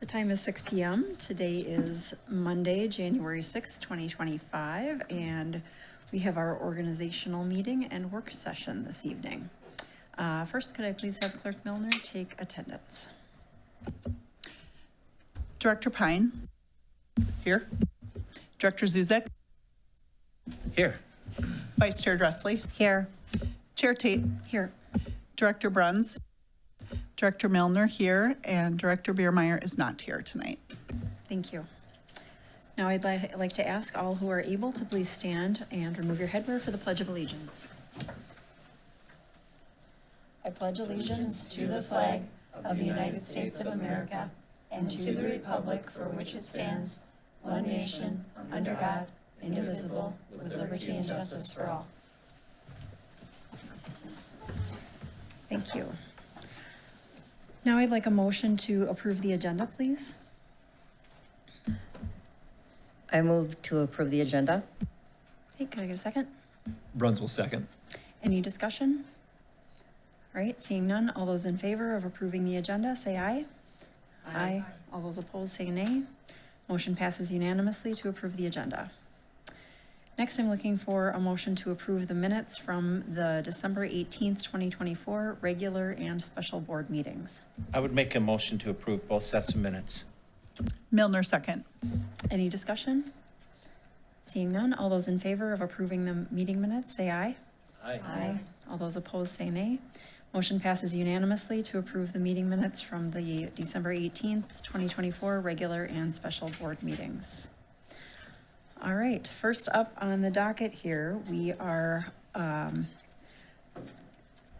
Time is 6 p.m. Today is Monday, January 6th, 2025, and we have our organizational meeting and work session this evening. First, could I please have Clerk Milner take attendance? Director Pine? Here. Director Zuzek? Here. Vice Chair Dressley? Here. Chair Tate? Here. Director Bruns? Director Milner here, and Director Biermeyer is not here tonight. Thank you. Now I'd like to ask all who are able to please stand and remove your headwear for the Pledge of Allegiance. I pledge allegiance to the flag of the United States of America and to the republic for which it stands, one nation, under God, indivisible, with liberty and justice for all. Thank you. Now I'd like a motion to approve the agenda, please. I move to approve the agenda. Hey, could I get a second? Bruns will second. Any discussion? All right, seeing none, all those in favor of approving the agenda, say aye. Aye. All those opposed, say nay. Motion passes unanimously to approve the agenda. Next, I'm looking for a motion to approve the minutes from the December 18th, 2024 regular and special board meetings. I would make a motion to approve both sets of minutes. Milner second. Any discussion? Seeing none, all those in favor of approving the meeting minutes, say aye. Aye. All those opposed, say nay. Motion passes unanimously to approve the meeting minutes from the December 18th, 2024 regular and special board meetings. All right, first up on the docket here, we are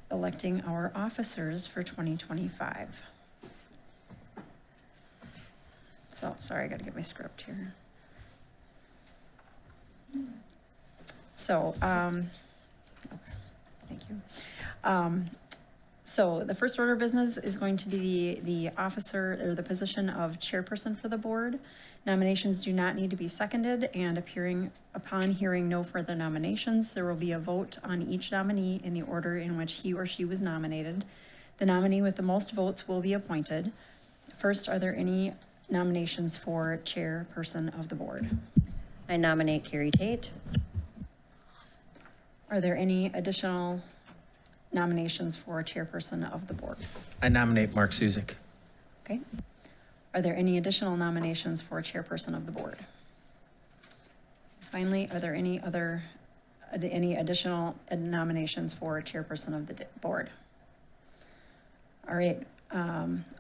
electing our officers for 2025. So, sorry, I gotta get my script here. So, okay, thank you. So the first order of business is going to be the officer or the position of chairperson for the board. Nominations do not need to be seconded, and upon hearing no further nominations, there will be a vote on each nominee in the order in which he or she was nominated. The nominee with the most votes will be appointed. First, are there any nominations for chairperson of the board? I nominate Carrie Tate. Are there any additional nominations for chairperson of the board? I nominate Mark Suzik. Okay. Are there any additional nominations for chairperson of the board? Finally, are there any additional nominations for chairperson of the board? All right.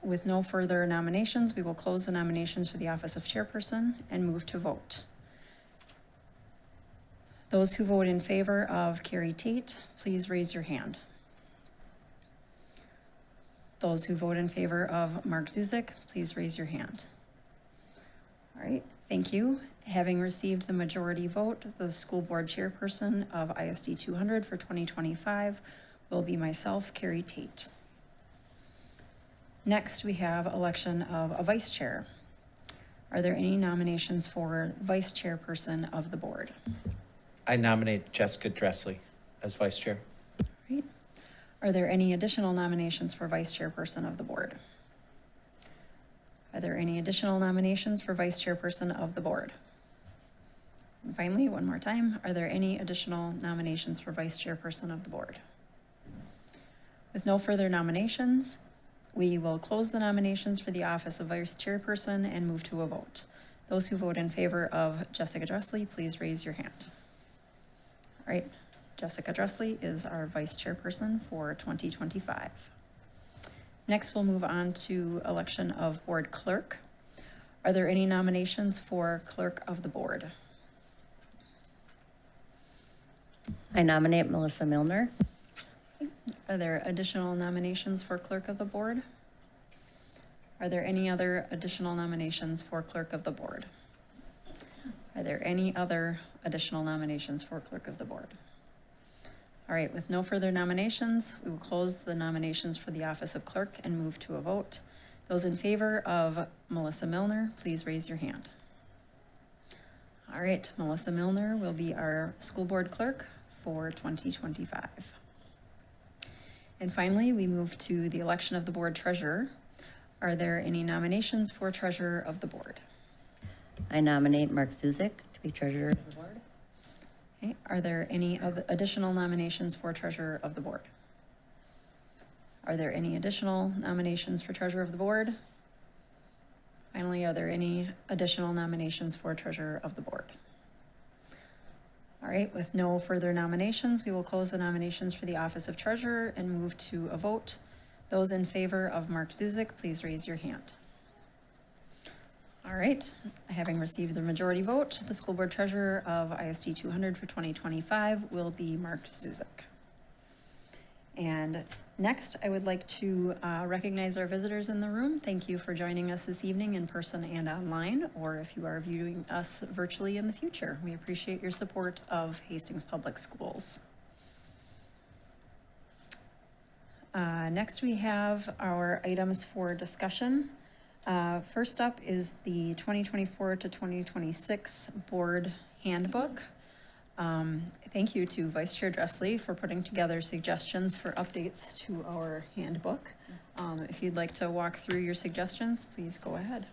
With no further nominations, we will close the nominations for the office of chairperson and move to vote. Those who vote in favor of Carrie Tate, please raise your hand. Those who vote in favor of Mark Zuzik, please raise your hand. All right, thank you. Having received the majority vote, the school board chairperson of ISD 200 for 2025 will be myself, Carrie Tate. Next, we have election of a vice chair. Are there any nominations for vice chairperson of the board? I nominate Jessica Dressley as vice chair. Right. Are there any additional nominations for vice chairperson of the board? Are there any additional nominations for vice chairperson of the board? And finally, one more time, are there any additional nominations for vice chairperson of the board? With no further nominations, we will close the nominations for the office of vice chairperson and move to a vote. Those who vote in favor of Jessica Dressley, please raise your hand. All right, Jessica Dressley is our vice chairperson for 2025. Next, we'll move on to election of board clerk. Are there any nominations for clerk of the board? I nominate Melissa Milner. Are there additional nominations for clerk of the board? Are there any other additional nominations for clerk of the board? Are there any other additional nominations for clerk of the board? All right, with no further nominations, we will close the nominations for the office of clerk and move to a vote. Those in favor of Melissa Milner, please raise your hand. All right, Melissa Milner will be our school board clerk for 2025. And finally, we move to the election of the board treasurer. Are there any nominations for treasurer of the board? I nominate Mark Zuzik to be treasurer of the board. Okay, are there any additional nominations for treasurer of the board? Are there any additional nominations for treasurer of the board? Finally, are there any additional nominations for treasurer of the board? All right, with no further nominations, we will close the nominations for the office of treasurer and move to a vote. Those in favor of Mark Zuzik, please raise your hand. All right, having received the majority vote, the school board treasurer of ISD 200 for 2025 will be Mark Zuzik. And next, I would like to recognize our visitors in the room. Thank you for joining us this evening in person and online, or if you are viewing us virtually in the future. We appreciate your support of Hastings Public Schools. Next, we have our items for discussion. First up is the 2024 to 2026 board handbook. Thank you to Vice Chair Dressley for putting together suggestions for updates to our handbook. If you'd like to walk through your suggestions, please go ahead.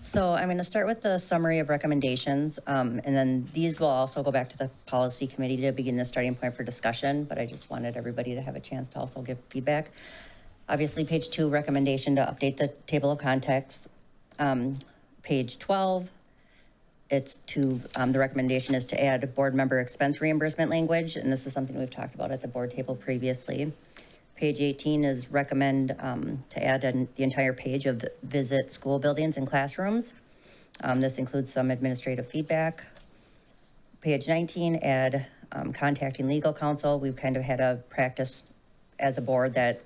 So I'm going to start with the summary of recommendations, and then these will also go back to the policy committee to begin the starting point for discussion, but I just wanted everybody to have a chance to also give feedback. Obviously, page 2, recommendation to update the table of contents. Page 12, it's to, the recommendation is to add board member expense reimbursement language, and this is something we've talked about at the board table previously. Page 18 is recommend to add the entire page of visit school buildings and classrooms. This includes some administrative feedback. Page 19, add contacting legal counsel. We've kind of had a practice as a board that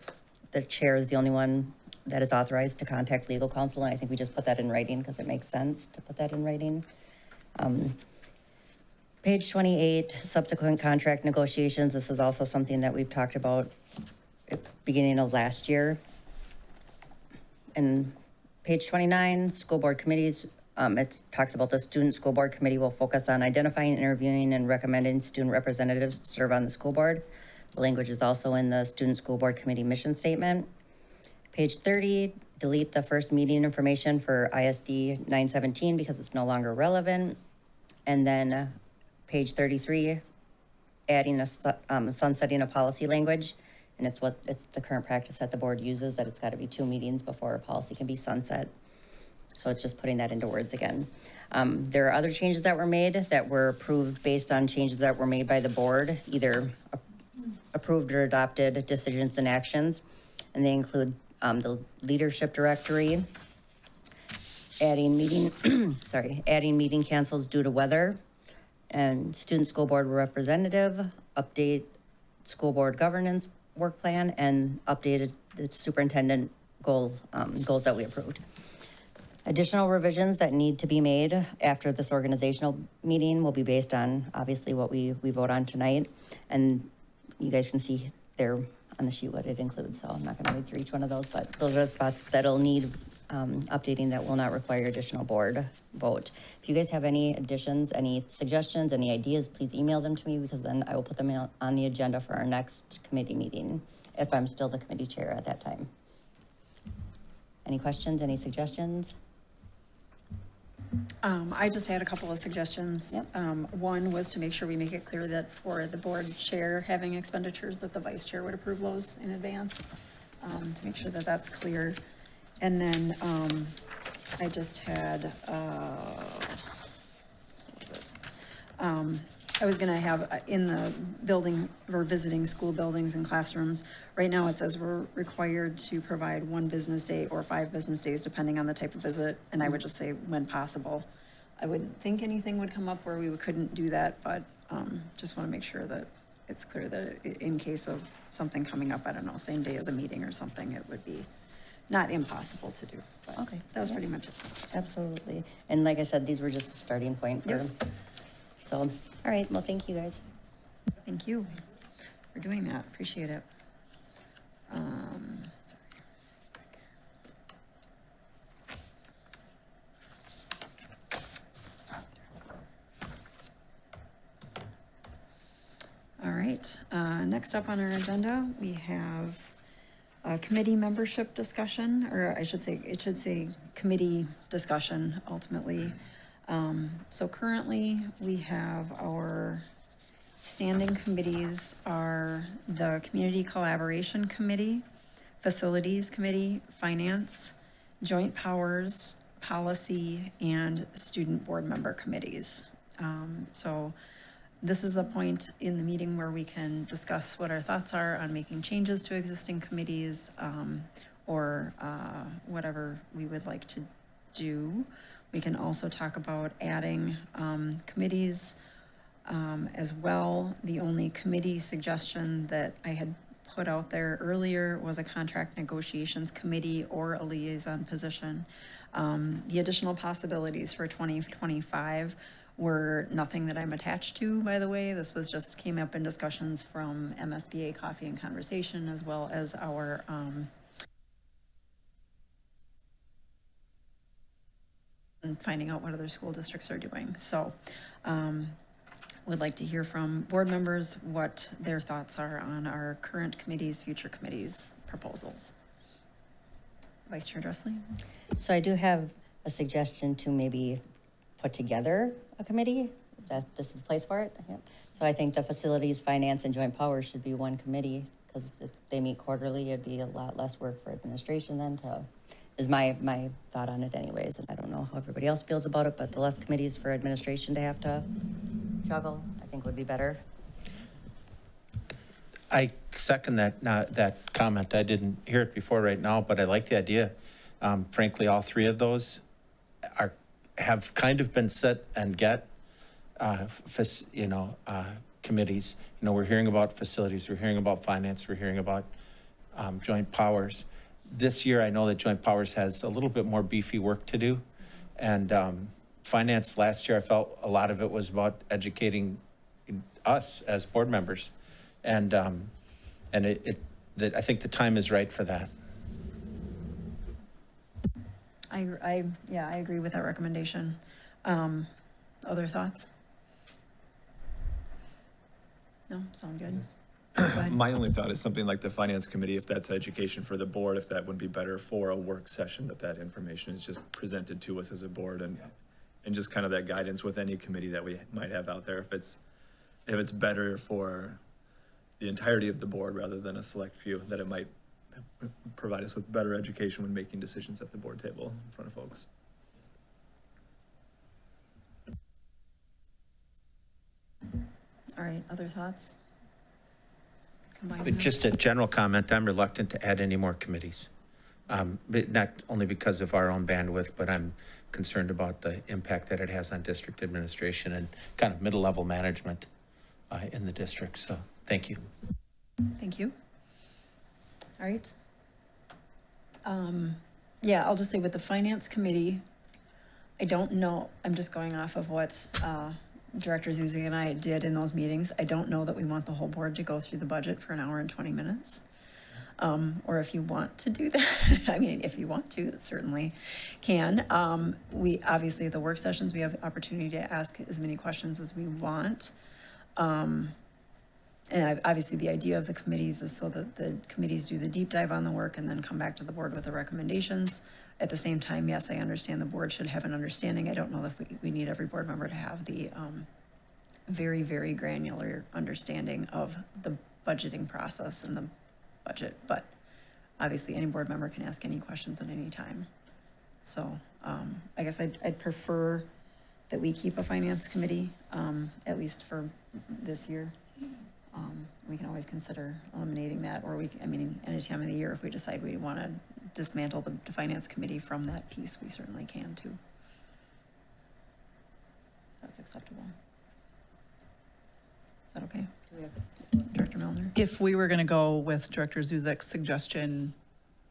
the chair is the only one that is authorized to contact legal counsel, and I think we just put that in writing because it makes sense to put that in writing. Page 28, subsequent contract negotiations. This is also something that we've talked about at the beginning of last year. And page 29, school board committees. It talks about the student school board committee will focus on identifying, interviewing, and recommending student representatives to serve on the school board. The language is also in the student school board committee mission statement. Page 30, delete the first meeting information for ISD 917 because it's no longer relevant. And then page 33, adding a sunsetting of policy language. And it's the current practice that the board uses, that it's got to be 2 meetings before a policy can be sunset. So it's just putting that into words again. There are other changes that were made that were approved based on changes that were made by the board, either approved or adopted decisions and actions. And they include the leadership directory, adding meeting cancels due to weather, and student school board representative, update school board governance work plan, and updated the superintendent goals that we approved. Additional revisions that need to be made after this organizational meeting will be based on obviously what we vote on tonight, and you guys can see there on the sheet what it includes, so I'm not going to read through each one of those, but those are the spots that'll need updating that will not require additional board vote. If you guys have any additions, any suggestions, any ideas, please email them to me, because then I will put them on the agenda for our next committee meeting, if I'm still the committee chair at that time. Any questions, any suggestions? I just had a couple of suggestions. Yep. One was to make sure we make it clear that for the board chair having expenditures, that the vice chair would approve those in advance, to make sure that that's clear. And then I just had, what was it? I was gonna have in the building, or visiting school buildings and classrooms. Right now it says we're required to provide 1 business day or 5 business days, depending on the type of visit. And I would just say when possible. I wouldn't think anything would come up where we couldn't do that, but just want to make sure that it's clear that in case of something coming up, I don't know, same day as a meeting or something, it would be not impossible to do. But Okay. that was pretty much it. Absolutely. And like I said, these were just a starting point for, Yep. So, all right, well, thank you guys. Thank you for doing that. Appreciate it. Sorry. All right, next up on our agenda, we have committee membership discussion, or I should say, it should say committee discussion ultimately. So currently, we have our standing committees are the Community Collaboration Committee, Facilities Committee, Finance, Joint Powers, Policy, and Student Board Member Committees. So this is a point in the meeting where we can discuss what our thoughts are on making changes to existing committees, or whatever we would like to do. We can also talk about adding committees as well. The only committee suggestion that I had put out there earlier was a contract negotiations committee or a liaison position. The additional possibilities for 2025 were nothing that I'm attached to, by the way. This was just came up in discussions from MSBA Coffee and Conversation, as well as our and finding out what other school districts are doing. So would like to hear from board members what their thoughts are on our current committees, future committees, proposals. Vice Chair Dressley? So I do have a suggestion to maybe put together a committee, that this is place for it. Yep. So I think the Facilities, Finance, and Joint Powers should be one committee, because they meet quarterly. It'd be a lot less work for administration then is my thought on it anyways. And I don't know how everybody else feels about it, but the less committees for administration to have to juggle, I think would be better. I second that comment. I didn't hear it before right now, but I like the idea. Frankly, all three of those have kind of been set and get, committees. We're hearing about facilities, we're hearing about finance, we're hearing about joint powers. This year, I know that joint powers has a little bit more beefy work to do. And finance last year, I felt a lot of it was about educating us as board members. And I think the time is right for that. I agree with that recommendation. Other thoughts? No, sound good? Go ahead. My only thought is something like the finance committee, if that's education for the board, if that would be better for a work session, that information is just presented to us as a board, and just kind of that guidance with any committee that we might have out there. If it's better for the entirety of the board rather than a select few, that it might provide us with better education when making decisions at the board table in front of folks. All right, other thoughts? Combine But them? just a general comment, I'm reluctant to add any more committees. But not only because of our own bandwidth, but I'm concerned about the impact that it has on district administration and kind of middle-level management in the district. So thank you. Thank you. All right. Yeah, I'll just say with the finance committee, I don't know, I'm just going off of what Director Zuzi and I did in those meetings. I don't know that we want the whole board to go through the budget for an hour and 20 minutes. Or if you want to do that, I mean, if you want to, it certainly can. We obviously at the work sessions, we have the opportunity to ask as many questions as we want. And obviously the idea of the committees is so that the committees do the deep dive on the work and then come back to the board with the recommendations. At the same time, yes, I understand the board should have an understanding. I don't know if we need every board member to have the very, very granular understanding of the budgeting process and the budget, but obviously any board member can ask any questions at any time. So I guess I'd prefer that we keep a finance committee, at least for this year. We can always consider eliminating that, or any time of the year, if we decide we want to dismantle the finance committee from that piece, we certainly can too. That's acceptable. Is that okay? Director Milner? If we were going to go with Director Zuzek's suggestion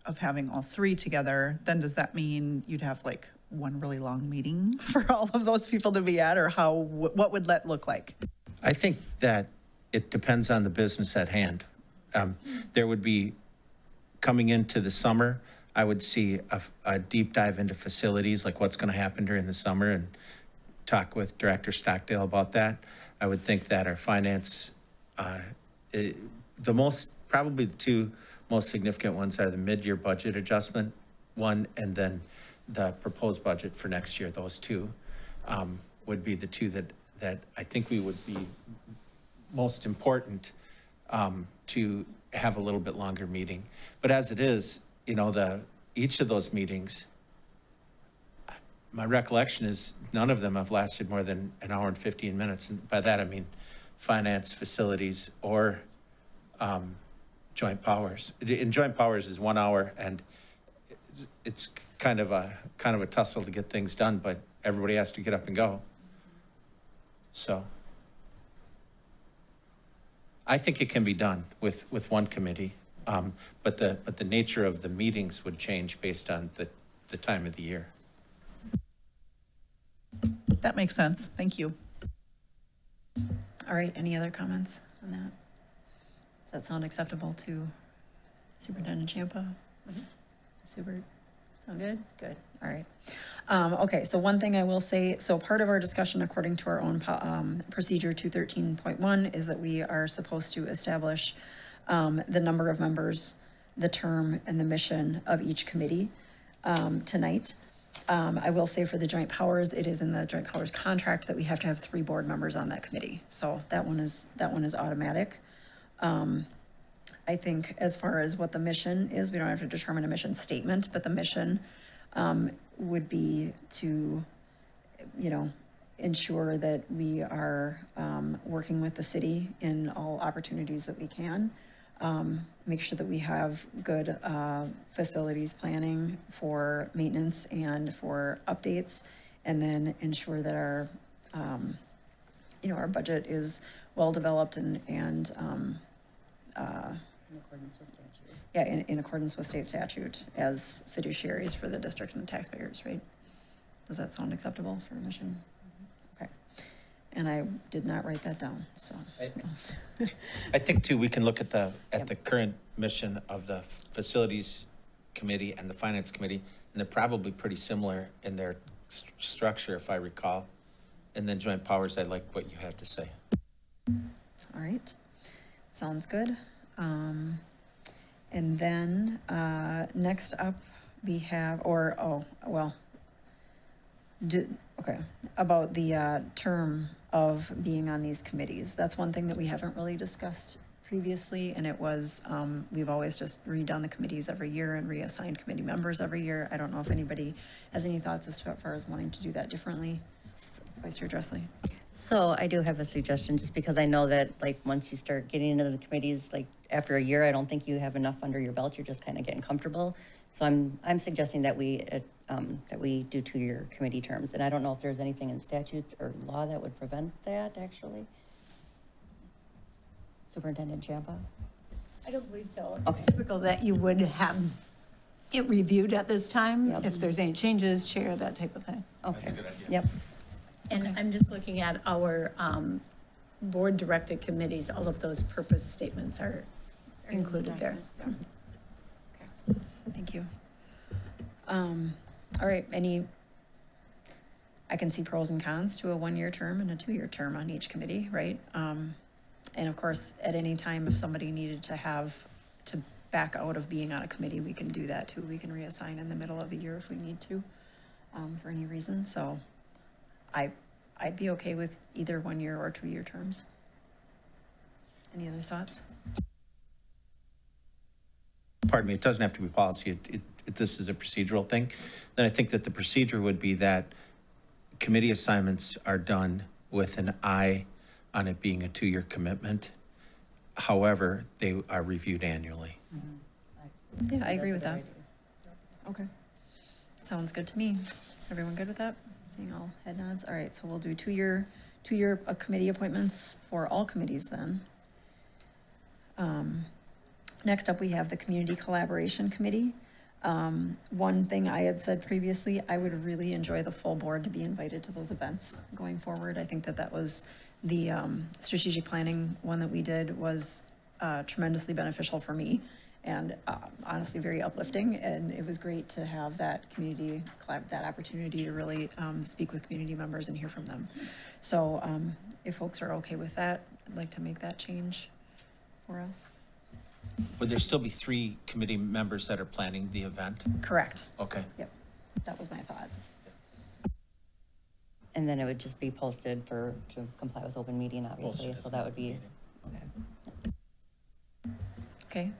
of having all three together, then does that mean you'd have like one really long meeting for all of those people to be at, or what would that look like? I think that it depends on the business at hand. There would be, coming into the summer, I would see a deep dive into facilities, like what's going to happen during the summer, and talk with Director Stockdale about that. I would think that our finance, probably the two most significant ones are the mid-year budget adjustment one, and then the proposed budget for next year. Those two would be the two that I think we would be most important to have a little bit longer meeting. But as it is, you know, each of those meetings, my recollection is none of them have lasted more than an hour and 15 minutes. And by that, I mean finance, facilities, or joint powers. In joint powers is 1 hour, and it's kind of a tussle to get things done, but everybody has to get up and go. So I think it can be done with one committee, but the nature of the meetings would change based on the time of the year. That makes sense. Thank you. All right, any other comments on that? Does that sound acceptable to Superintendent Champa? Super, sound good? Good, all right. Okay, so one thing I will say, so part of our discussion according to our own procedure 213.1 is that we are supposed to establish the number of members, the term, and the mission of each committee tonight. I will say for the joint powers, it is in the joint powers contract that we have to have 3 board members on that committee. So that one is automatic. I think as far as what the mission is, we don't have to determine a mission statement, but the mission would be to, you know, ensure that we are working with the city in all opportunities that we can. Make sure that we have good facilities planning for maintenance and for updates, and then ensure that our, you know, our budget is well developed and In accordance with statute. yeah, in accordance with state statute as fiduciaries for the district and the taxpayers, right? Does that sound acceptable for a mission? Okay. And I did not write that down, so. I think too, we can look at the current mission of the facilities committee and the finance committee, and they're probably pretty similar in their structure, if I recall. And then joint powers, I like what you had to say. All right, sounds good. And then, next up, we have, okay, about the, term of being on these committees. That's one thing that we haven't really discussed previously, and it was, we've always just redone the committees every year and reassigned committee members every year. I don't know if anybody has any thoughts as far as wanting to do that differently. Vice Chair Dressley. So I do have a suggestion, just because I know that, like, once you start getting into the committees, like, after a year, I don't think you have enough under your belt. You're just kind of getting comfortable. So I'm suggesting that we do 2-year committee terms. And I don't know if there's anything in statute or law that would prevent that, actually. Superintendent Champa? I don't believe so. Okay. It's typical that you would have it reviewed at this time, Yep. if there's any changes, chair, that type of thing. Okay. That's a good idea. Yep. And I'm just looking at our board-directed committees, all of those purpose statements are included there. Thank you. All right, I can see pros and cons to a 1-year term and a 2-year term on each committee, right? And of course, at any time, if somebody needed to back out of being on a committee, we can do that too. We can reassign in the middle of the year if we need to, for any reason. So I'd be okay with either 1-year or 2-year terms. Any other thoughts? Pardon me, it doesn't have to be policy. This is a procedural thing. Then I think that the procedure would be that committee assignments are done with an eye on it being a 2-year commitment. However, they are reviewed annually. Yeah, I agree with That's a that. good idea. Okay. Sounds good to me. Everyone good with that? Seeing all head nods. All right, so we'll do 2-year committee appointments for all committees then. Next up, we have the Community Collaboration Committee. One thing I had said previously, I would really enjoy the full board to be invited to those events going forward. I think that was the strategic planning one that we did was tremendously beneficial for me, and honestly very uplifting, and it was great to have that that opportunity to really speak with community members and hear from them. So if folks are okay with that, I'd like to make that change for us. Would there still be 3 committee members that are planning the event? Correct. Okay. Yep, that was my thought. And then it would just be posted to comply with open meeting, obviously, Posted as so that would an be, meeting. okay. Okay.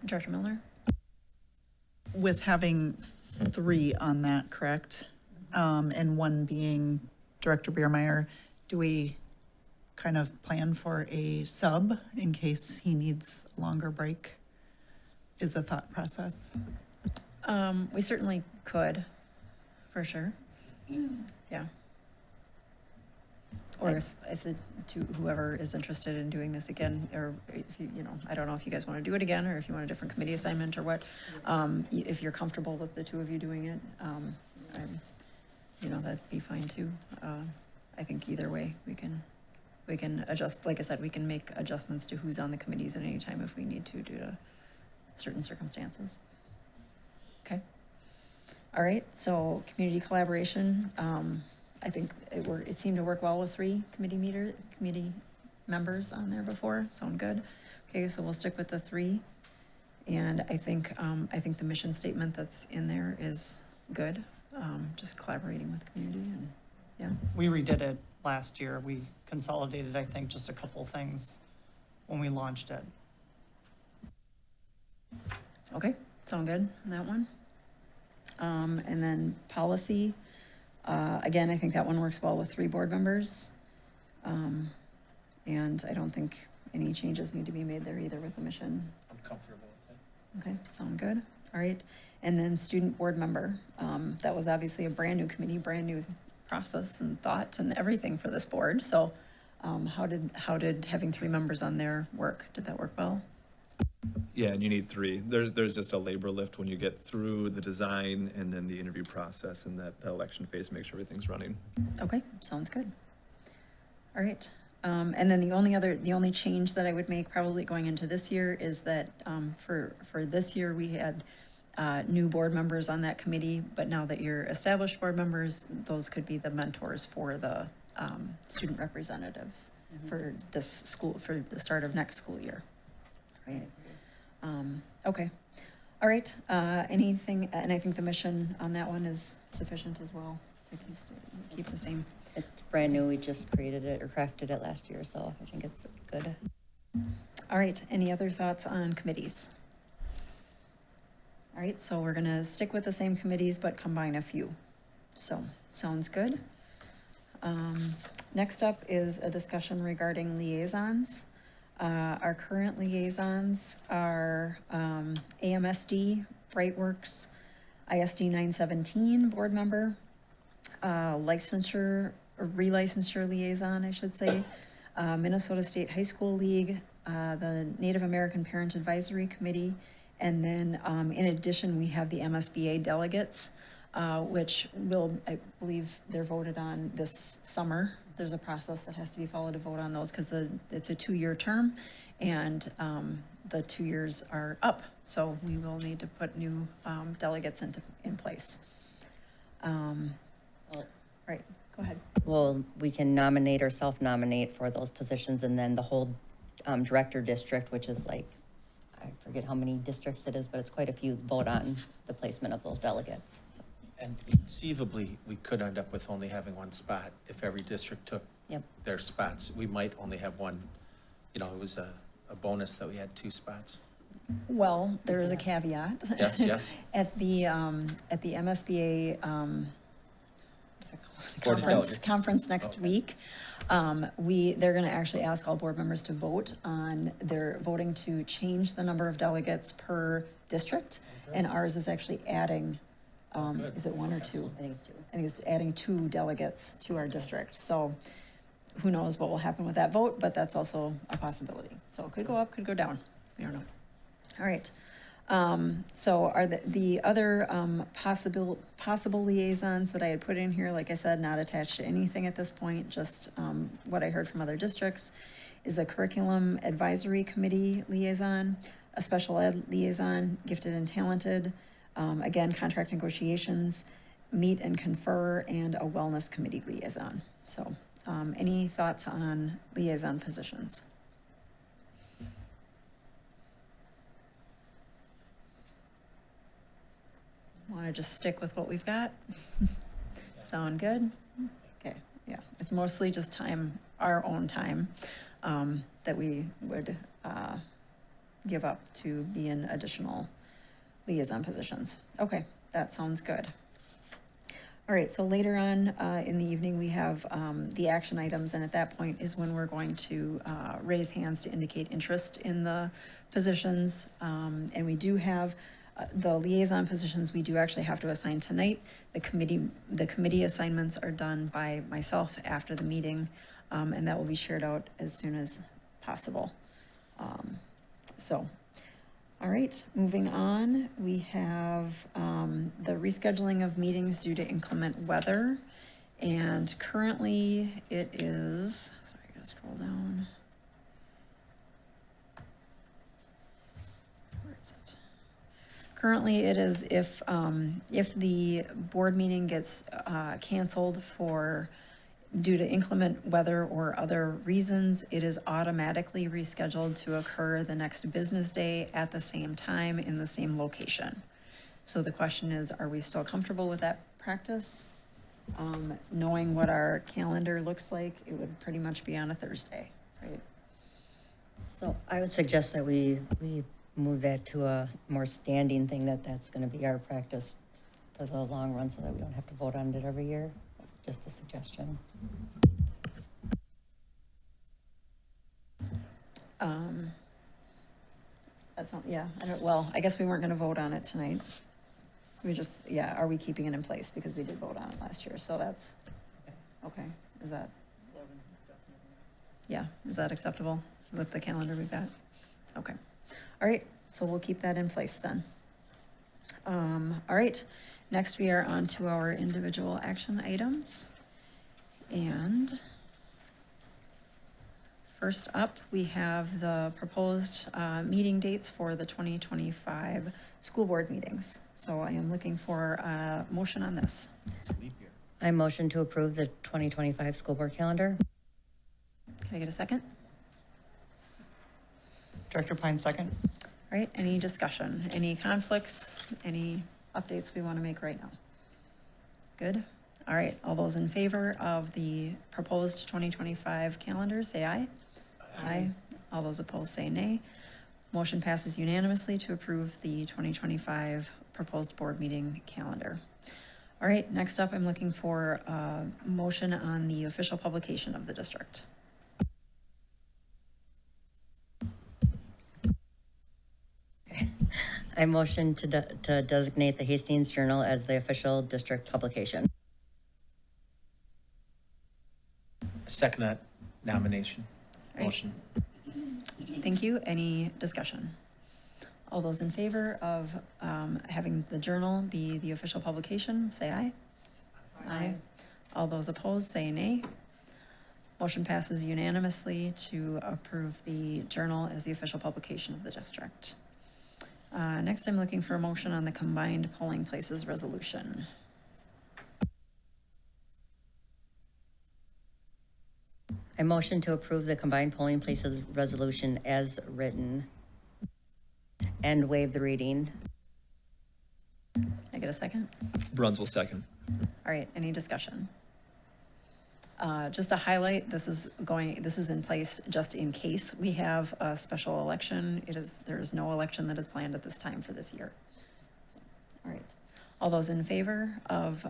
Director Miller? With having 3 on that, correct? And 1 being Director Biermeyer, do we kind of plan for a sub in case he needs a longer break? Is a thought process. We certainly could, for sure. Yeah. Or if the whoever is interested in doing this again, or if you know, I don't know if you guys want to do it again, or if you want a different committee assignment or what. If you're comfortable with the 2 of you doing it, that'd be fine too. I think either way, we can adjust, like I said, we can make adjustments to who's on the committees at any time if we need to due to certain circumstances. Okay. All right, so community collaboration, I think it seemed to work well with 3 committee members on there before, sound good? Okay, so we'll stick with the 3. And I think the mission statement that's in there is good, just collaborating with the community and, yeah. We redid it last year. We consolidated, I think, just a couple things when we launched it. Okay, sound good on that one? And then policy, again, I think that one works well with 3 board members. And I don't think any changes need to be made there either with the mission. I'm comfortable with it. Okay, sound good. All right. And then student board member, that was obviously a brand new committee, brand new process and thought and everything for this board. So, how did having 3 members on there work? Did that work well? Yeah, and you need 3. There's just a labor lift when you get through the design and then the interview process and that election phase, make sure everything's running. Okay, sounds good. All right. And then the only change that I would make probably going into this year is that, for this year, we had, new board members on that committee, but now that you're established board members, those could be the mentors for the, student representatives for this school, for the start of next school year. Right. Okay. All right. Anything, and I think the mission on that one is sufficient as well to keep the same. It's brand new, we just created it or crafted it last year, so I think it's good. All right, any other thoughts on committees? All right, so we're gonna stick with the same committees, but combine a few. So, sounds good. Next up is a discussion regarding liaisons. Our current liaisons are, AMSD, Brightworks, ISD 917 board member, licensure, or relicensure liaison, I should say, Minnesota State High School League, the Native American Parent Advisory Committee, and then, in addition, we have the MSBA delegates, which I believe they're voted on this summer. There's a process that has to be followed to vote on those, because it's a 2-year term, and, the 2 years are up, so we will need to put new, delegates in place. Right, go ahead. Well, we can nominate or self-nominate for those positions, and then the whole director district, which is like, I forget how many districts it is, but it's quite a few, vote on the placement of those delegates. So, And conceivably, we could end up with only having 1 spot. If every district took Yep. their spots, we might only have 1. You know, it was a bonus that we had 2 spots. Well, there is a caveat. Yes, yes. At the MSBA, what's it called? Board of Delegates. Conference next Okay. week, they're gonna actually ask all board members to vote on, they're voting to change the number of delegates per district, and ours is actually adding, good. is it 1 or 2? I think it's 2. I think it's adding 2 delegates to our district, so who knows what will happen with that vote, but that's also a possibility. So it could go up, could go down, we don't know. All right, so are the other, possible liaisons that I had put in here, like I said, not attached to anything at this point, just, what I heard from other districts, is a curriculum advisory committee liaison, a special ed liaison, gifted and talented, again, contract negotiations, meet and confer, and a wellness committee liaison. So, any thoughts on liaison positions? want to just stick with what we've got? Sound good? Okay, yeah, it's mostly just time, our own time, that we would, give up to be in additional liaison positions. Okay, that sounds good. All right, so later on, in the evening, we have, the action items, and at that point is when we're going to, raise hands to indicate interest in the positions. And we do have, the liaison positions, we do actually have to assign tonight. The committee assignments are done by myself after the meeting, and that will be shared out as soon as possible. So, all right, moving on, we have the rescheduling of meetings due to inclement weather. And currently it is, sorry, I gotta scroll down. Where is it? Currently it is if the board meeting gets canceled due to inclement weather or other reasons, it is automatically rescheduled to occur the next business day at the same time in the same location. So the question is, are we still comfortable with that practice? Knowing what our calendar looks like, it would pretty much be on a Thursday, right? So I would suggest that we move that to a more standing thing, that's gonna be our practice for the long run, so that we don't have to vote on it every year. Just a suggestion. That's not, yeah, I guess we weren't gonna vote on it tonight. We just, yeah, are we keeping it in place? Because we did vote on it last year, so that's, okay, is that? Yeah, is that acceptable with the calendar we've got? Okay, all right, so we'll keep that in place then. All right, next we are on to our individual action items. And first up, we have the proposed meeting dates for the 2025 school board meetings. So I am looking for a motion on this. I motion to approve the 2025 school board calendar. Can I get a second? Director Pine, second. All right, any discussion, any conflicts, any updates we want to make right now? Good. All right, all those in favor of the proposed 2025 calendar, say aye. Aye. All those opposed, say nay. Motion passes unanimously to approve the 2025 proposed board meeting calendar. All right, next up, I'm looking for a motion on the official publication of the district. I motion to designate the Hastings Journal as the official district publication. Second that nomination, Right. motion. Thank you. Any discussion? All those in favor of having the journal be the official publication, say aye. Aye. All those opposed, say nay. Motion passes unanimously to approve the journal as the official publication of the district. Next, I'm looking for a motion on the combined polling places resolution. I motion to approve the combined polling places resolution as written and waive the reading. Can I get a second? Brunswick second. All right, any discussion? Just to highlight, this is in place just in case we have a special election. There is no election that is planned at this time for this year. So, all right, all those in favor of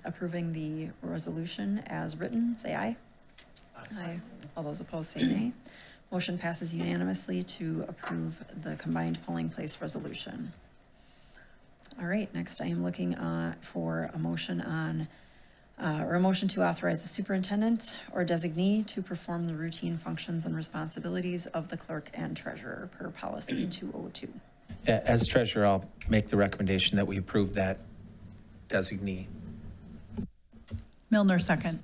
approving the resolution as written, say aye. Aye. All those opposed, say nay. Motion passes unanimously to approve the combined polling place resolution. All right, next I am looking for a motion on or a motion to authorize the superintendent or designee to perform the routine functions and responsibilities of the clerk and treasurer per policy 202. As treasurer, I'll make the recommendation that we approve that designee. Milner, second.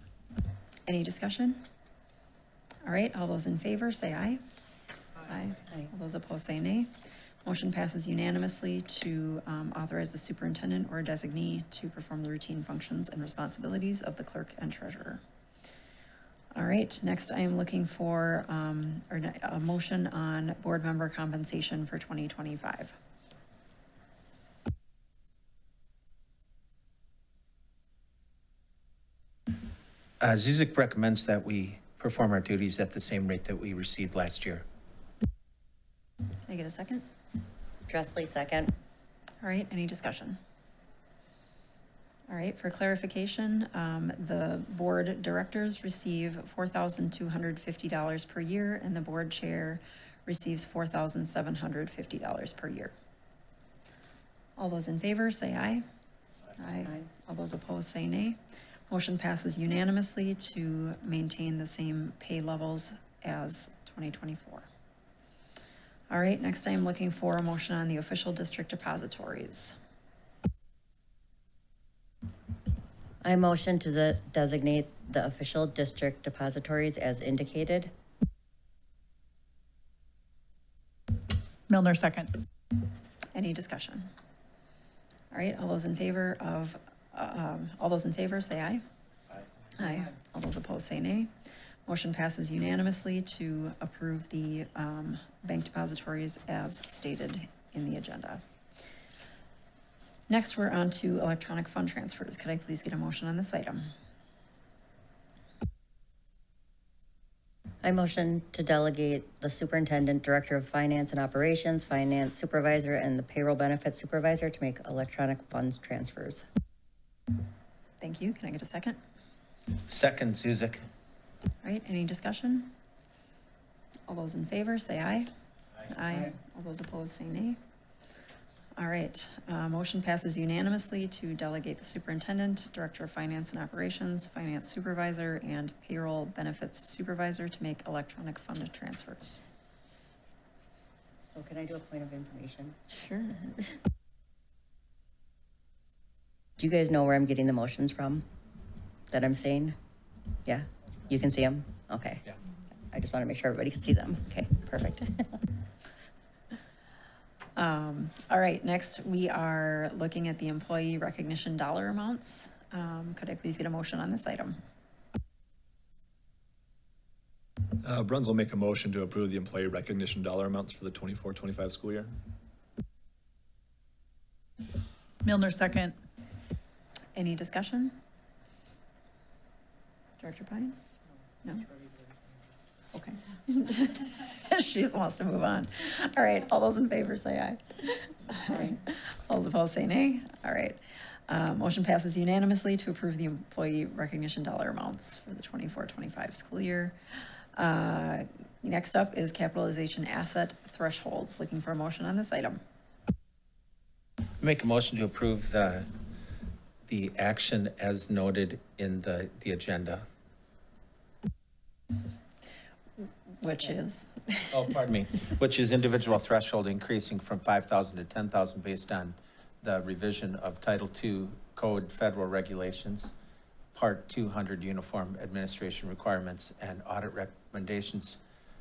Any discussion? All right, all those in favor, say aye. Aye. All those opposed, say nay. Motion passes unanimously to authorize the superintendent or designee to perform the routine functions and responsibilities of the clerk and treasurer. All right, next I am looking for a motion on board member compensation for 2025. Zuzek recommends that we perform our duties at the same rate that we received last year. Can I get a second? Dressley, second. All right, any discussion? All right, for clarification, the board directors receive $4,250 per year, and the board chair receives $4,750 per year. All those in favor, say aye. Aye. All those opposed, say nay. Motion passes unanimously to maintain the same pay levels as 2024. All right, next I'm looking for a motion on the official district depositories. I motion to designate the official district depositories as indicated. Milner, second. Any discussion? All right, all those in favor of, all those in favor, say aye. Aye. All those opposed, say nay. Motion passes unanimously to approve the bank depositories as stated in the agenda. Next, we're on to electronic fund transfers. Could I please get a motion on this item? I motion to delegate the superintendent, director of finance and operations, finance supervisor, and the payroll benefits supervisor to make electronic funds transfers. Thank you. Can I get a second? Second, Zuzek. All right, any discussion? All those in favor, say aye. Aye. All those opposed, say nay. All right, motion passes unanimously to delegate the superintendent, director of finance and operations, finance supervisor, and payroll benefits supervisor to make electronic fund transfers. So can I do a point of information? Sure. Do you guys know where I'm getting the motions from that I'm saying? Yeah, you can see them? Okay. Yeah. I just want to make sure everybody can see them. Okay, perfect. All right, next we are looking at the employee recognition dollar amounts. Could I please get a motion on this item? Bruns will make a motion to approve the employee recognition dollar amounts for the 24-25 school year. Milner, second. Any discussion? Director Pine? No? Okay. She just wants to move on. All right, all those in favor say aye. Aye. All those opposed say nay. All right. Motion passes unanimously to approve the employee recognition dollar amounts for the 24-25 school year. Next up is capitalization asset thresholds. Looking for a motion on this item. Make a motion to approve the action as noted in the agenda. Which is? Oh, pardon me, which is individual threshold increasing from 5,000 to 10,000 based on the revision of Title II Code Federal Regulations, Part 200 Uniform Administration Requirements and Audit Recommendations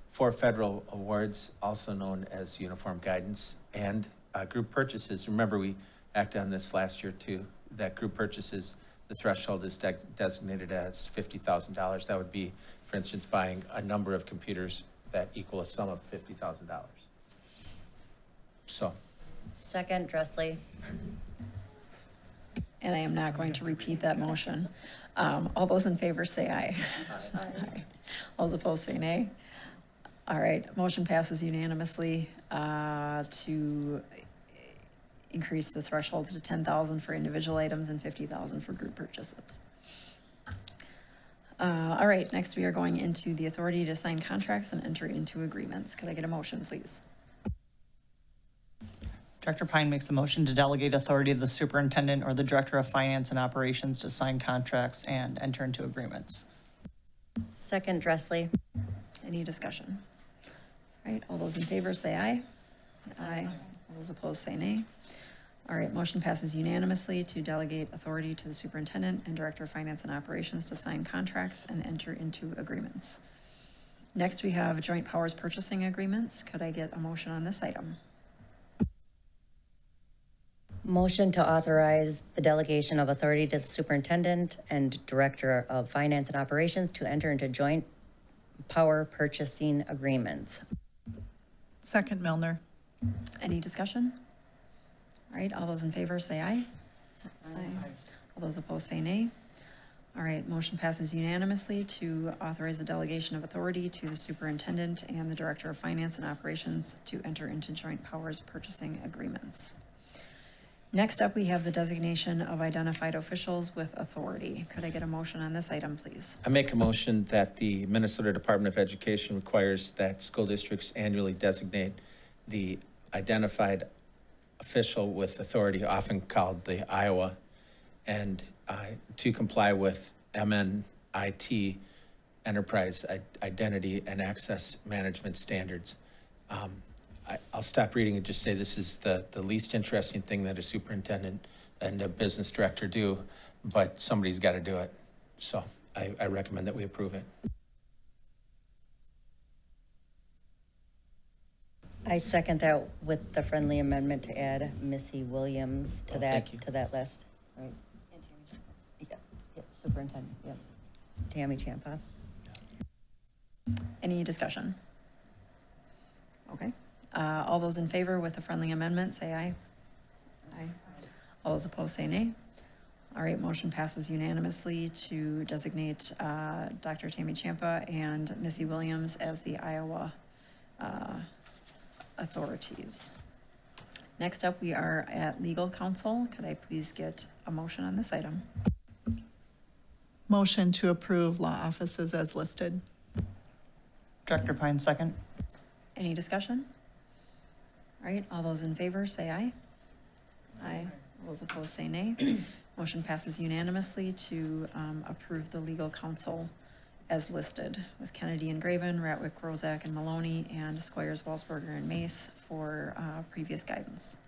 for federal awards, also known as uniform guidance, and group purchases. Remember, we acted on this last year too, that group purchases, the threshold is designated as $50,000. That would be, for instance, buying a number of computers that equal a sum of $50,000. So, Second, Dressley. And I am not going to repeat that motion. All those in favor say aye. Aye. All those opposed say nay. All right, motion passes unanimously to increase the thresholds to 10,000 for individual items and 50,000 for group purchases. All right, next we are going into the authority to sign contracts and enter into agreements. Could I get a motion, please? Director Pine makes a motion to delegate authority to the superintendent or the director of finance and operations to sign contracts and enter into agreements. Second, Dressley. Any discussion? All right, all those in favor say aye. Aye. All those opposed say nay. All right, motion passes unanimously to delegate authority to the superintendent and director of finance and operations to sign contracts and enter into agreements. Next, we have joint powers purchasing agreements. Could I get a motion on this item? Motion to authorize the delegation of authority to the superintendent and director of finance and operations to enter into joint power purchasing agreements. Second, Milner. Any discussion? All right, all those in favor say aye. Aye. All those opposed say nay. All right, motion passes unanimously to authorize the delegation of authority to the superintendent and the director of finance and operations to enter into joint powers purchasing agreements. Next up, we have the designation of identified officials with authority. Could I get a motion on this item, please? I make a motion that the Minnesota Department of Education requires that school districts annually designate the identified official with authority, often called the Iowa, and to comply with MNIT Enterprise Identity and Access Management Standards. I'll stop reading and just say this is the least interesting thing that a superintendent and a business director do, but somebody's got to do it. So I recommend that we approve it. I second that with the friendly amendment to add Missy Williams to Oh, that, thank you. to that list. Right. Yep, superintendent, yep. Tammy Champa. Any discussion? Okay. All those in favor with the friendly amendment, say aye. Aye. All those opposed, say nay. All right, motion passes unanimously to designate Dr. Tammy Champa and Missy Williams as the Iowa authorities. Next up, we are at legal counsel. Could I please get a motion on this item? Motion to approve law offices as listed. Director Pine, second. Any discussion? All right, all those in favor, say aye. Aye. All those opposed, say nay. Motion passes unanimously to approve the legal counsel as listed with Kennedy and Graven, Ratwick, Rozak, and Maloney, and Squires, Walsberger, and Mace for previous guidance.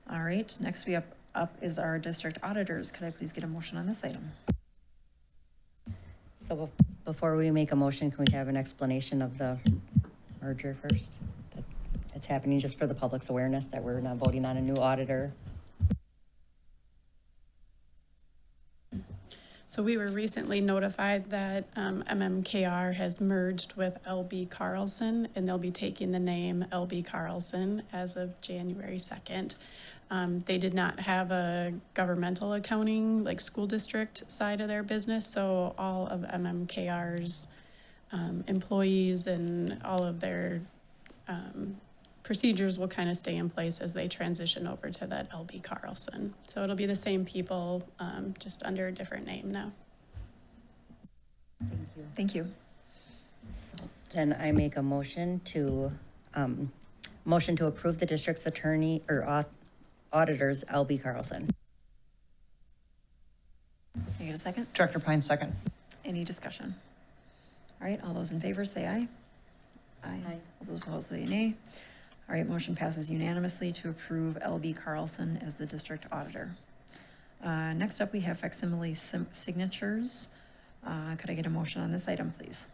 All right, next up is our district auditors. Could I please get a motion on this item? So before we make a motion, can we have an explanation of the merger first? It's happening just for the public's awareness that we're not voting on a new auditor. So we were recently notified that MMKR has merged with LB Carlson, and they'll be taking the name LB Carlson as of January 2nd. They did not have a governmental accounting, like school district side of their business, so all of MMKR's employees and all of their procedures will kind of stay in place as they transition over to that LB Carlson. So it'll be the same people, just under a different name now. Thank you. Thank you. So then I make a motion to approve the district's attorney or auditors, LB Carlson. Can I get a second? Director Pine, second. Any discussion? All right, all those in favor, say aye. Aye. All those opposed, say nay. All right, motion passes unanimously to approve LB Carlson as the district auditor. Next up, we have facsimile signatures. Could I get a motion on this item, please?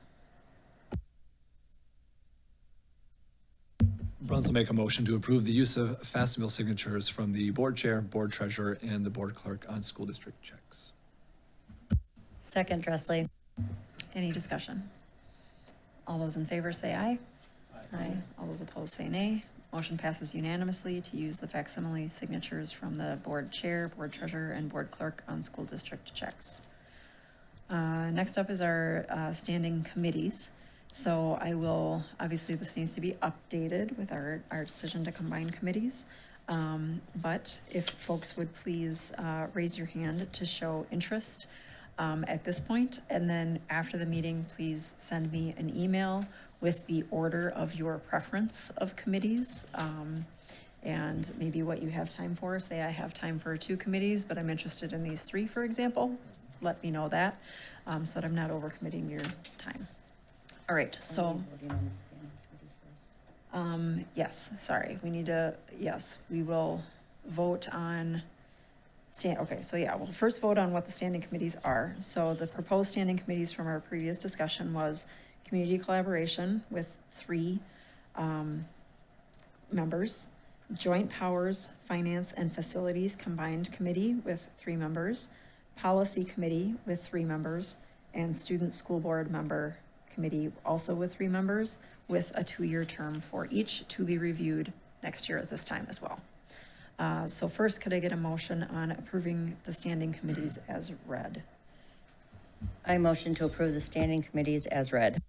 Bruns will make a motion to approve the use of facsimile signatures from the board chair, board treasurer, and the board clerk on school district checks. Second, Dressley. Any discussion? All those in favor, say aye. Aye. All those opposed, say nay. Motion passes unanimously to use the facsimile signatures from the board chair, board treasurer, and board clerk on school district checks. Next up is our standing committees. So I will, obviously this needs to be updated with our decision to combine committees. But if folks would please raise your hand to show interest at this point, and then after the meeting, please send me an email with the order of your preference of committees, and maybe what you have time for. Say I have time for 2 committees, but I'm interested in these 3, for example. Let me know that, so that I'm not overcommitting your time. All right, so, yes, sorry, we need to, yes, we will vote on okay, so yeah, we'll first vote on what the standing committees are. So the proposed standing committees from our previous discussion was community collaboration with 3 members, joint powers, finance and facilities combined committee with 3 members, policy committee with 3 members, and student school board member committee also with 3 members, with a 2-year term for each to be reviewed next year at this time as well. So first, could I get a motion on approving the standing committees as read? I motion to approve the standing committees as read.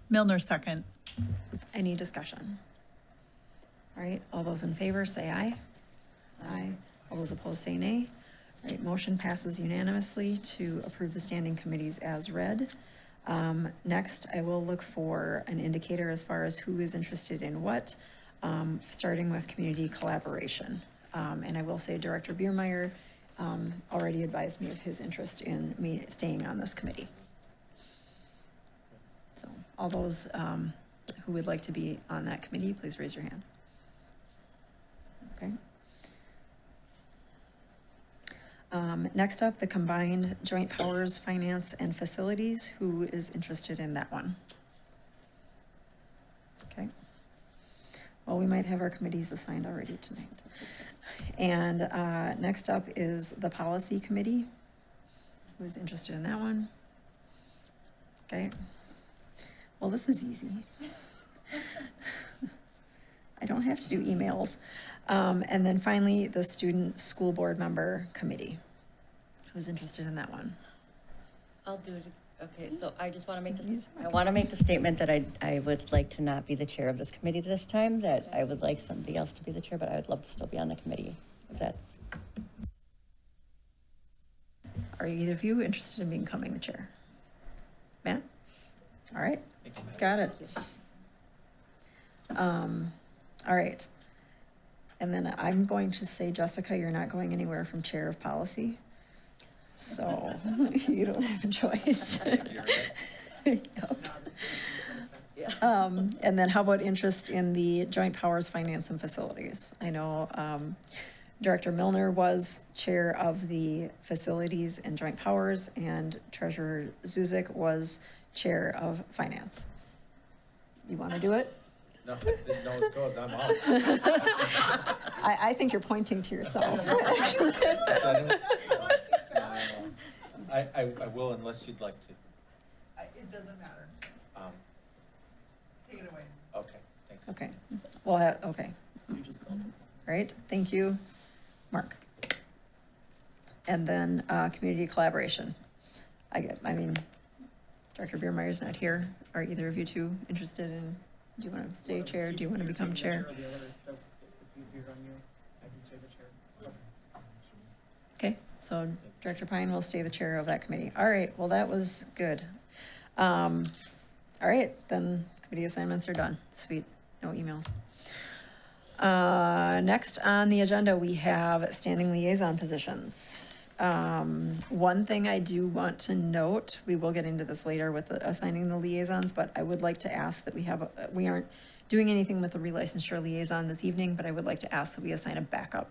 Milner second. Any discussion? All right, all those in favor, say aye. Aye. All those opposed, say nay. All right, motion passes unanimously to approve the standing committees as read. Next, I will look for an indicator as far as who is interested in what, starting with community collaboration. And I will say Director Biermeyer already advised me of his interest in me staying on this committee. So all those who would like to be on that committee, please raise your hand. Okay. Next up, the Combined Joint Powers, Finance and Facilities. Who is interested in that one? Okay. Well, we might have our committees assigned already tonight. And next up is the Policy Committee. Who's interested in that one? Okay. Well, this is easy. I don't have to do emails. And then finally, the Student School Board Member Committee. Who's interested in that one? I'll do it. Okay, so I just want to make this, I want to make the statement that I would like to not be the chair of this committee this time, that I would like somebody else to be the chair, but I would love to still be on the committee, if that's. Are either of you interested in becoming the chair? Matt? All right, got it. All right. And then I'm going to say, Jessica, you're not going anywhere from chair of policy. So you don't have a choice. Yep. And then how about interest in the Joint Powers, Finance and Facilities? I know Director Milner was chair of the Facilities and Joint Powers, and Treasurer Zuzik was chair of Finance. You want to do it? No, didn't know it goes, I'm on. I think you're pointing to yourself. I will unless you'd like to. It doesn't matter. Take it away. Okay, thanks. Okay, well, okay. All right, thank you, Mark. And then, community collaboration. I mean, Director Biermeyer's not here. Are either of you two interested in, do you want to stay chair? Do you want to become chair? If it's easier on you, I can stay the chair. Okay, so Director Pine will stay the chair of that committee. All right, well, that was good. All right, then committee assignments are done. Sweet, no emails. Next on the agenda, we have standing liaison positions. One thing I do want to note, we will get into this later with assigning the liaisons, but I would like to ask that we aren't doing anything with the relicensure liaison this evening, but I would like to ask that we assign a backup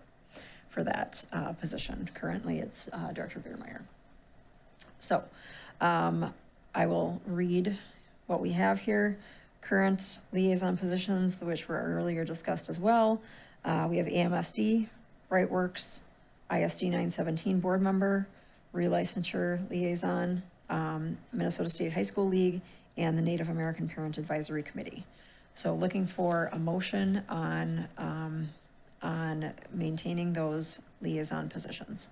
for that position. Currently, it's Director Biermeyer. So I will read what we have here. Current liaison positions, which were earlier discussed as well. We have AMSD, Brightworks, ISD 917 board member, relicensure liaison, Minnesota State High School League, and the Native American Parent Advisory Committee. So looking for a motion on maintaining those liaison positions.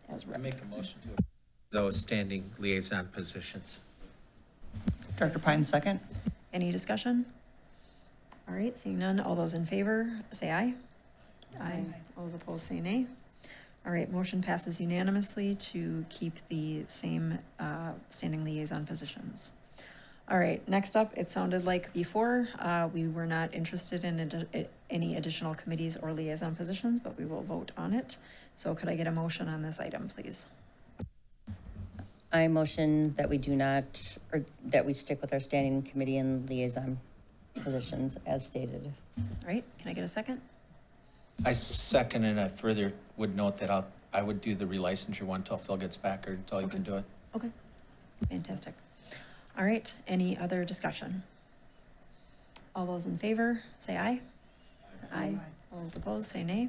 As I read. make a motion to those standing liaison positions. Director Pine, second. Any discussion? All right, seeing none, all those in favor, say aye. Aye. All those opposed, say nay. All right, motion passes unanimously to keep the same standing liaison positions. All right, next up, it sounded like before, we were not interested in any additional committees or liaison positions, but we will vote on it. So could I get a motion on this item, please? I motion that we do not, or that we stick with our standing committee and liaison positions as stated. All right, can I get a second? I second, and I further would note that I would do the relicensure one until Phil gets back, or until you can do it. Okay, fantastic. All right, any other discussion? All those in favor, say aye. Aye. All those opposed, say nay.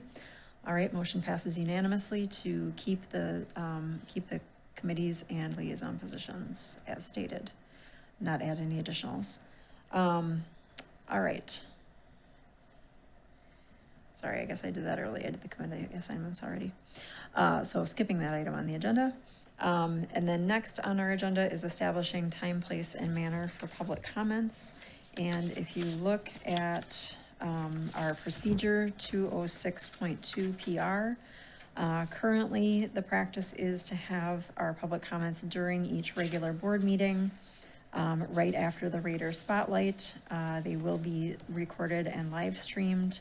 All right, motion passes unanimously to keep the committees and liaison positions as stated, not add any additionals. All right. Sorry, I guess I did that early. I did the committee assignments already. So skipping that item on the agenda. And then next on our agenda is establishing time, place, and manner for public comments. And if you look at, our procedure 206.2 PR, currently, the practice is to have our public comments during each regular board meeting, right after the Raider Spotlight. They will be recorded and live streamed.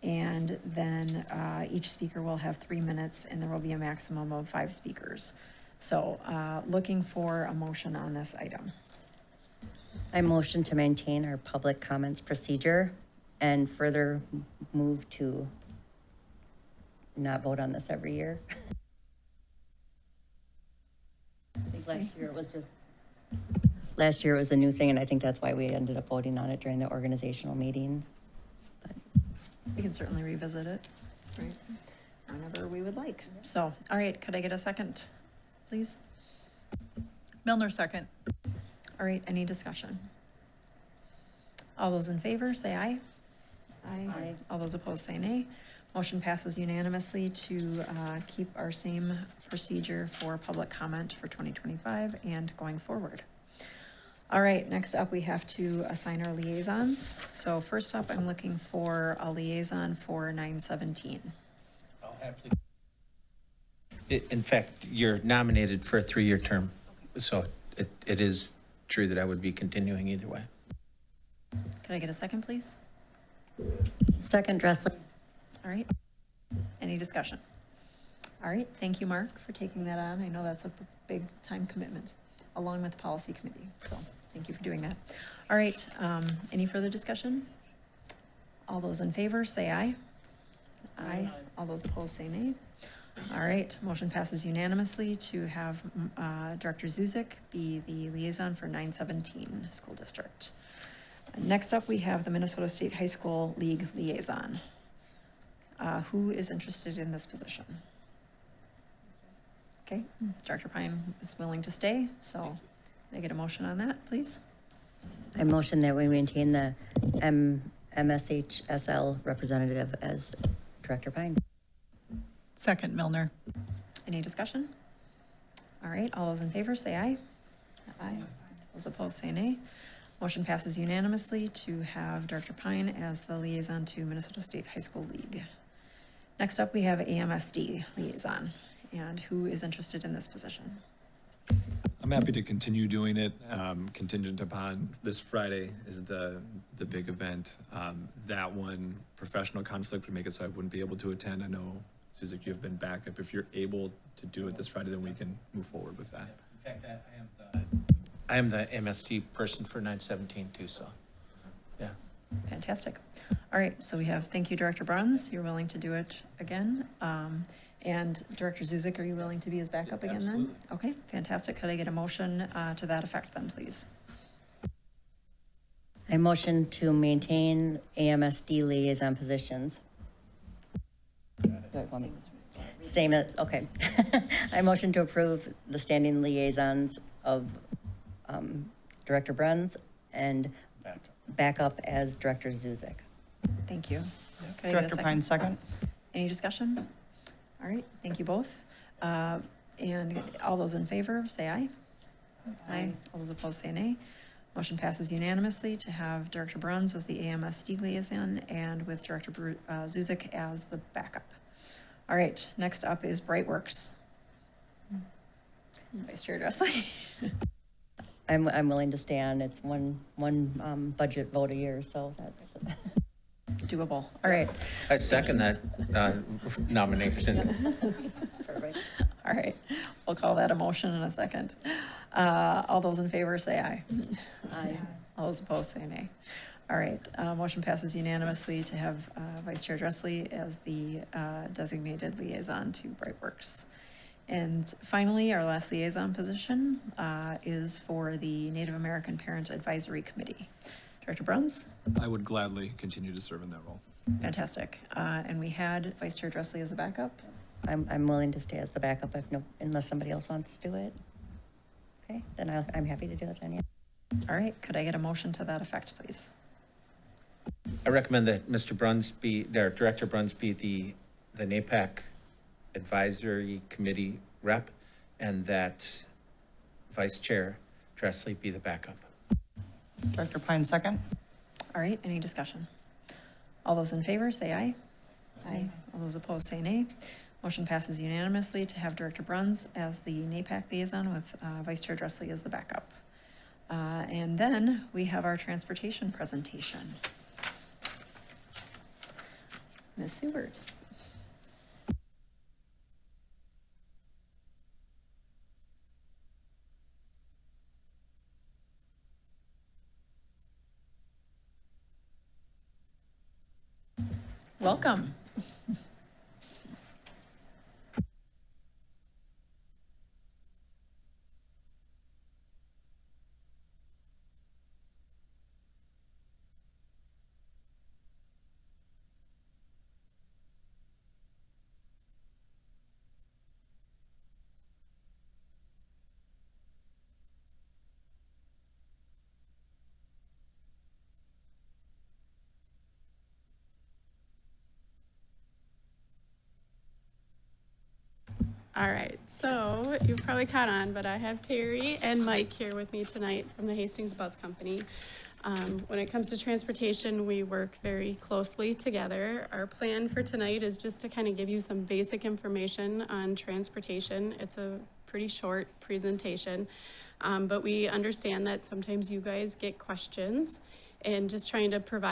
And then, each speaker will have 3 minutes and there will be a maximum of 5 speakers. So, looking for a motion on this item. I motion to maintain our public comments procedure and further move to not vote on this every year. I think last year it was a new thing, and I think that's why we ended up voting on it during the organizational meeting. We can certainly revisit it, right, whenever we would like. So, all right, could I get a second, please? Milner, second. All right, any discussion? All those in favor, say aye. Aye. All those opposed, say nay. Motion passes unanimously to keep our same procedure for public comment for 2025 and going forward. All right, next up, we have to assign our liaisons. So first up, I'm looking for a liaison for 917. I'll happily. In fact, you're nominated for a 3-year term, so it is true that I would be continuing either way. Could I get a second, please? Second, Dressley. All right. Any discussion? All right, thank you, Mark, for taking that on. I know that's a big time commitment, along with the policy committee, so thank you for doing that. All right, any further discussion? All those in favor, say aye. Aye. All those opposed, say nay. All right, motion passes unanimously to have Director Zuzik be the liaison for 917 School District. Next up, we have the Minnesota State High School League Liaison. Who is interested in this position? Okay, Director Pine is willing to stay, so can I get a motion on that, please? I motion that we maintain the MSHSL representative as Director Pine. Second, Milner. Any discussion? All right, all those in favor, say aye. Aye. Those opposed, say nay. Motion passes unanimously to have Director Pine as the liaison to Minnesota State High School League. Next up, we have AMSD liaison, and who is interested in this position? I'm happy to continue doing it, contingent upon this Friday is the big event. That one, professional conflict would make it so I wouldn't be able to attend. I know, Suzik, you've been backup. If you're able to do it this Friday, then we can move forward with that. In fact, I am the MST person for 917 too, so, yeah. Fantastic. All right, so we have, thank you, Director Bruns, you're willing to do it again. And Director Zuzik, are you willing to be his backup again then? Absolutely. Okay, fantastic. Could I get a motion to that effect then, please? I motion to maintain AMSD liaison positions. Same, okay. I motion to approve the standing liaisons of Director Bruns and backup as Director Zuzik. Thank you. Could I get a Director second? Pine, second. Any discussion? All right, thank you both. And all those in favor, say aye. Aye. All those opposed, say nay. Motion passes unanimously to have Director Bruns as the AMSD liaison and with Director Zuzik as the backup. All right, next up is Brightworks. Vice Chair Dressley. I'm willing to stay on. It's one budget vote a year, so that's. Doable. All right. I second that nomination. Perfect. All right, we'll call that a motion in a second. All those in favor say aye. Aye. All those opposed say nay. All right, motion passes unanimously to have Vice Chair Dressley as the designated liaison to Brightworks. And finally, our last liaison position is for the Native American Parent Advisory Committee. Director Bruns? I would gladly continue to serve in that role. Fantastic. And we had Vice Chair Dressley as a backup. I'm willing to stay as the backup unless somebody else wants to do it. Okay, then I'm happy to do it then, yeah. All right, could I get a motion to that effect, please? I recommend that Mr. Bruns Director Bruns be the NAPAC Advisory Committee rep, and that Vice Chair Dressley be the backup. Director Pine, second. All right, any discussion? All those in favor, say aye. Aye. All those opposed, say nay. Motion passes unanimously to have Director Bruns as the NAPAC liaison with Vice Chair Dressley as the backup. And then we have our transportation presentation. Ms. Subert. Welcome. All right, so you've probably caught on, but I have Terry and Mike here with me tonight from the Hastings Bus Company. When it comes to transportation, we work very closely together. Our plan for tonight is just to kind of give you some basic information on transportation. It's a pretty short presentation, but we understand that sometimes you guys get questions, and just trying to provide